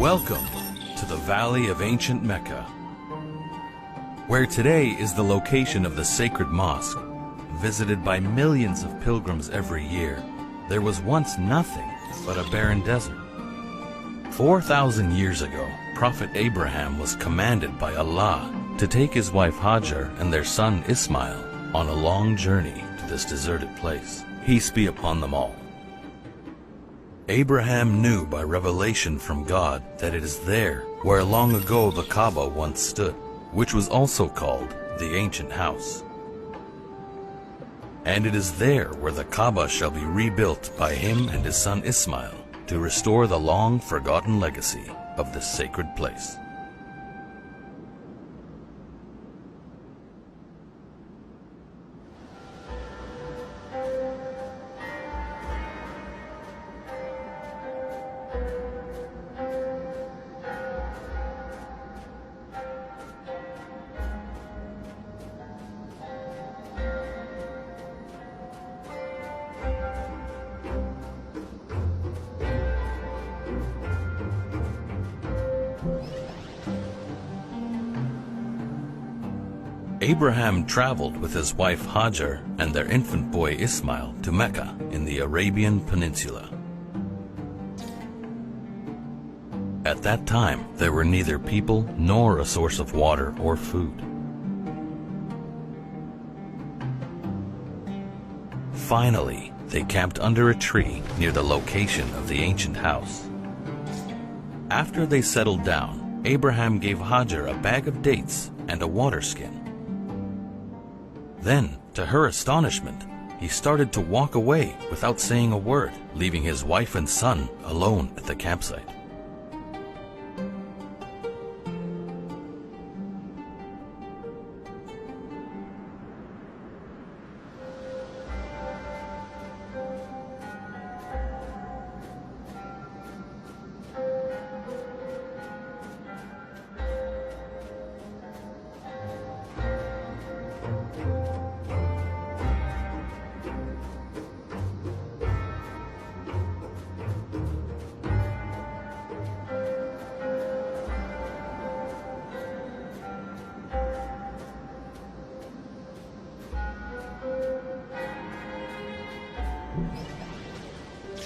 Welcome to the Valley of Ancient Mecca, where today is the location of the sacred mosque, visited by millions of pilgrims every year. There was once nothing but a barren desert. 4,000 years ago, Prophet Abraham was commanded by Allah to take his wife Hajar and their son Ismail on a long journey to this deserted place. Peace be upon them all. Abraham knew by revelation from God that it is there where long ago the Kaaba once stood, which was also called the Ancient House. And it is there where the Kaaba shall be rebuilt by him and his son Ismail to restore the long-forgotten legacy of this sacred place. Abraham traveled with his wife Hajar and their infant boy Ismail to Mecca in the Arabian Peninsula. At that time, there were neither people nor a source of water or food. Finally, they camped under a tree near the location of the ancient house. After they settled down, Abraham gave Hajar a bag of dates and a water skin. Then, to her astonishment, he started to walk away without saying a word, leaving his wife and son alone at the campsite.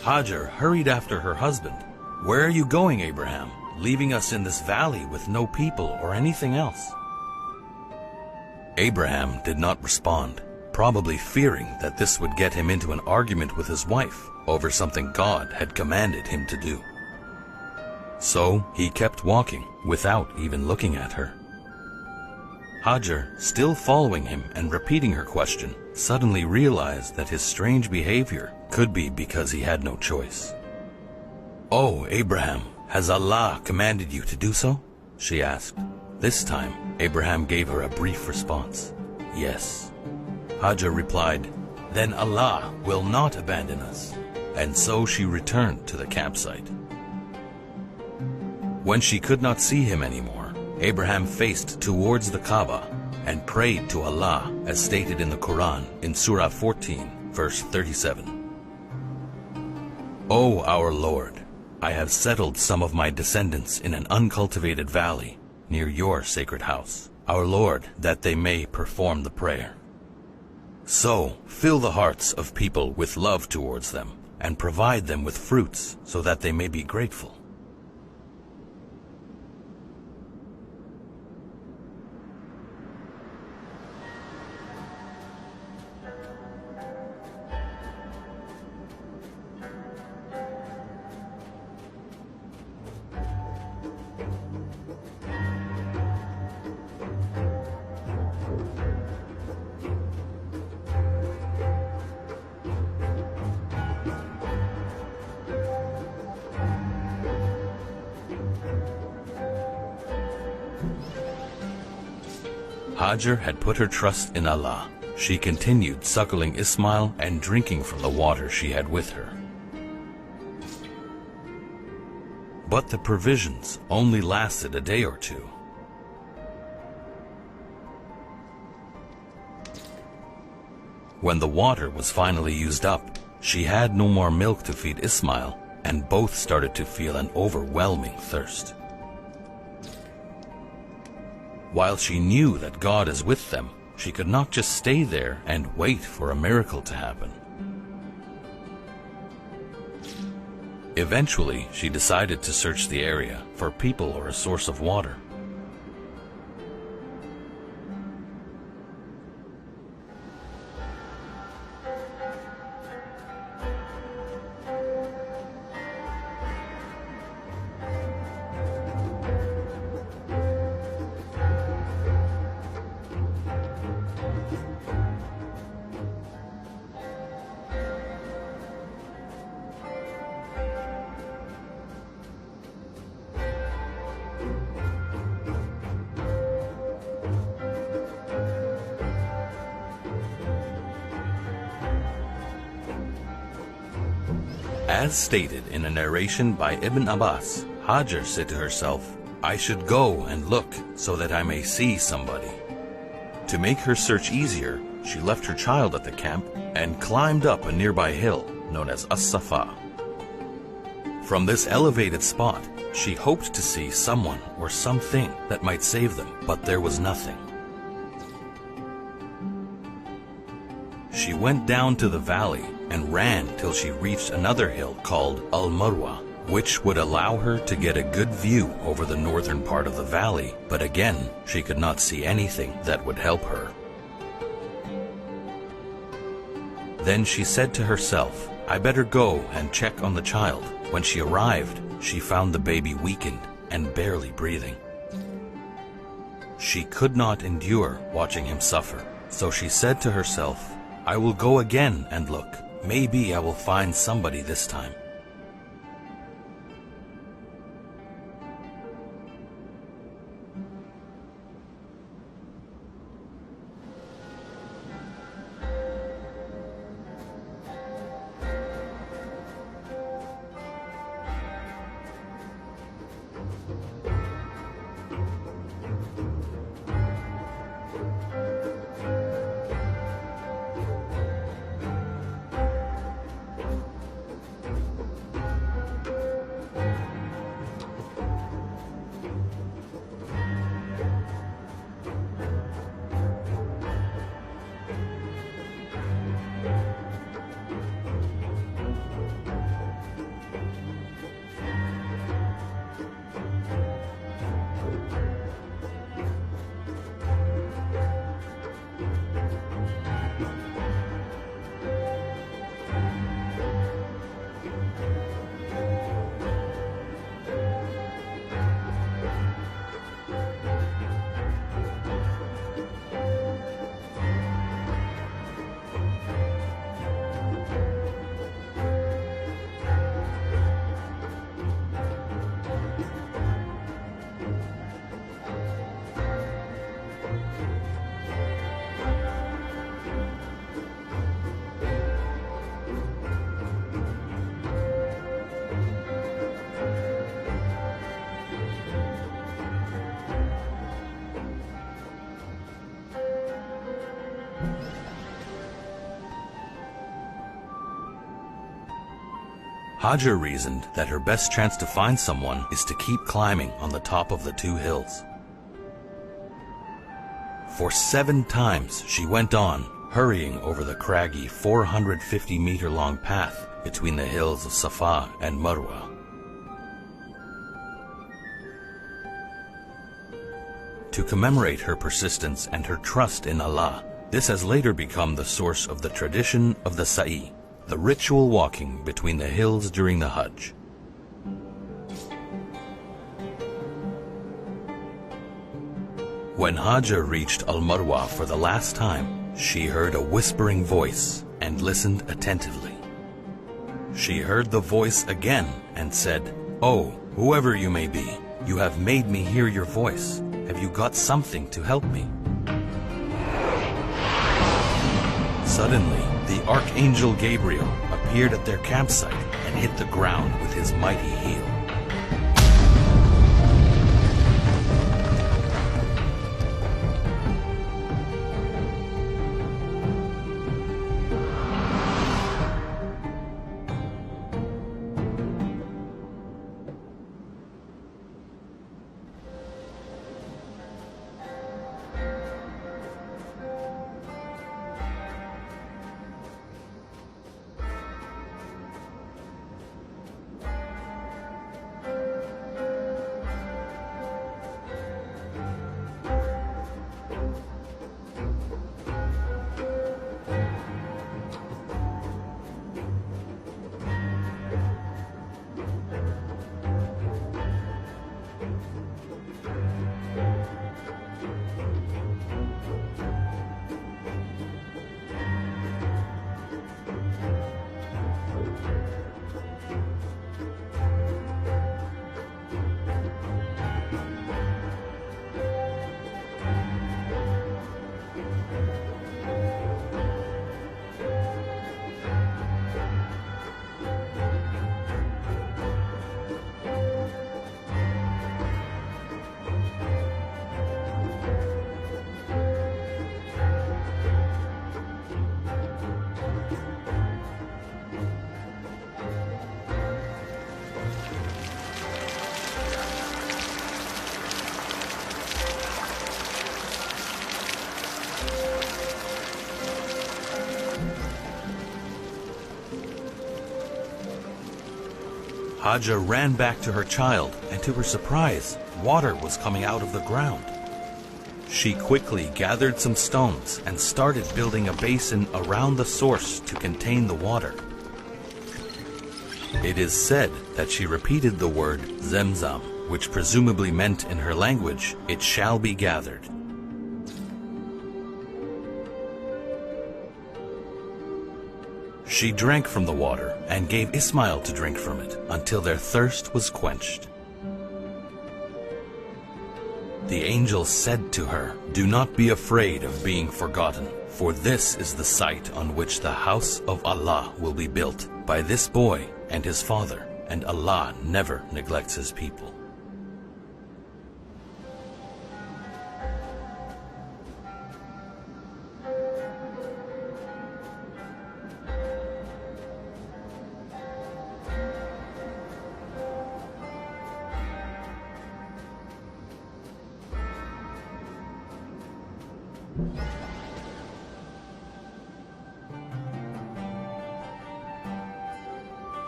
Hajar hurried after her husband. "Where are you going, Abraham, leaving us in this valley with no people or anything else?" Abraham did not respond, probably fearing that this would get him into an argument with his wife over something God had commanded him to do. So he kept walking without even looking at her. Hajar, still following him and repeating her question, suddenly realized that his strange behavior could be because he had no choice. "Oh, Abraham, has Allah commanded you to do so?" she asked. This time, Abraham gave her a brief response. "Yes." Hajar replied, "Then Allah will not abandon us." And so she returned to the campsite. When she could not see him anymore, Abraham faced towards the Kaaba and prayed to Allah as stated in the Quran in Surah 14, verse 37. "O our Lord, I have settled some of my descendants in an uncultivated valley near your sacred house, our Lord, that they may perform the prayer. So fill the hearts of people with love towards them and provide them with fruits so that they may be grateful." Hajar had put her trust in Allah. She continued suckling Ismail and drinking from the water she had with her. But the provisions only lasted a day or two. When the water was finally used up, she had no more milk to feed Ismail and both started to feel an overwhelming thirst. While she knew that God is with them, she could not just stay there and wait for a miracle to happen. Eventually, she decided to search the area for people or a source of water. As stated in a narration by Ibn Abbas, Hajar said to herself, "I should go and look so that I may see somebody." To make her search easier, she left her child at the camp and climbed up a nearby hill known as As-Safa. From this elevated spot, she hoped to see someone or something that might save them, but there was nothing. She went down to the valley and ran till she reached another hill called Al-Marwa, which would allow her to get a good view over the northern part of the valley, but again, she could not see anything that would help her. Then she said to herself, "I better go and check on the child." When she arrived, she found the baby weakened and barely breathing. She could not endure watching him suffer, so she said to herself, "I will go again and look. Maybe I will find somebody this time." Hajar reasoned that her best chance to find someone is to keep climbing on the top of the two hills. For 7 times she went on, hurrying over the craggy 450-meter-long path between the hills of Safa and Marwa. To commemorate her persistence and her trust in Allah, this has later become the source of the tradition of the Sa'i, the ritual walking between the hills during the Hajj. When Hajar reached Al-Marwa for the last time, she heard a whispering voice and listened attentively. She heard the voice again and said, "Oh, whoever you may be, you have made me hear your voice. Have you got something to help me?" Suddenly, the Archangel Gabriel appeared at their campsite and hit the ground with his mighty heel. Hajar ran back to her child, and to her surprise, water was coming out of the ground. She quickly gathered some stones and started building a basin around the source to contain the water. It is said that she repeated the word Zemzam, which presumably meant in her language, "It shall be gathered." She drank from the water and gave Ismail to drink from it until their thirst was quenched. The angel said to her, "Do not be afraid of being forgotten, for this is the site on which the house of Allah will be built by this boy and his father, and Allah never neglects his people."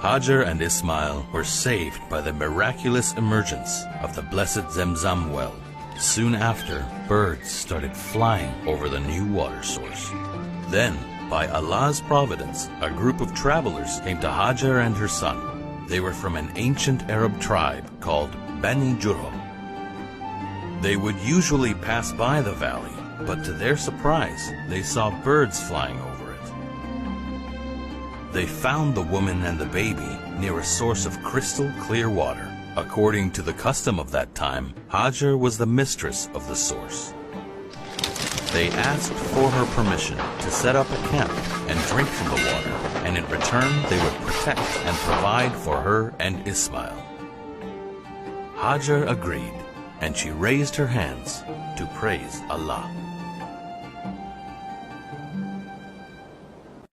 Hajar and Ismail were saved by the miraculous emergence of the blessed Zemzam well. Soon after, birds started flying over the new water source. Then, by Allah's providence, a group of travelers came to Hajar and her son. They were from an ancient Arab tribe called Bani Jurhum. They would usually pass by the valley, but to their surprise, they saw birds flying over it. They found the woman and the baby near a source of crystal clear water. According to the custom of that time, Hajar was the mistress of the source. They asked for her permission to set up a camp and drink from the water, and in return they would protect and provide for her and Ismail. Hajar agreed, and she raised her hands to praise Allah.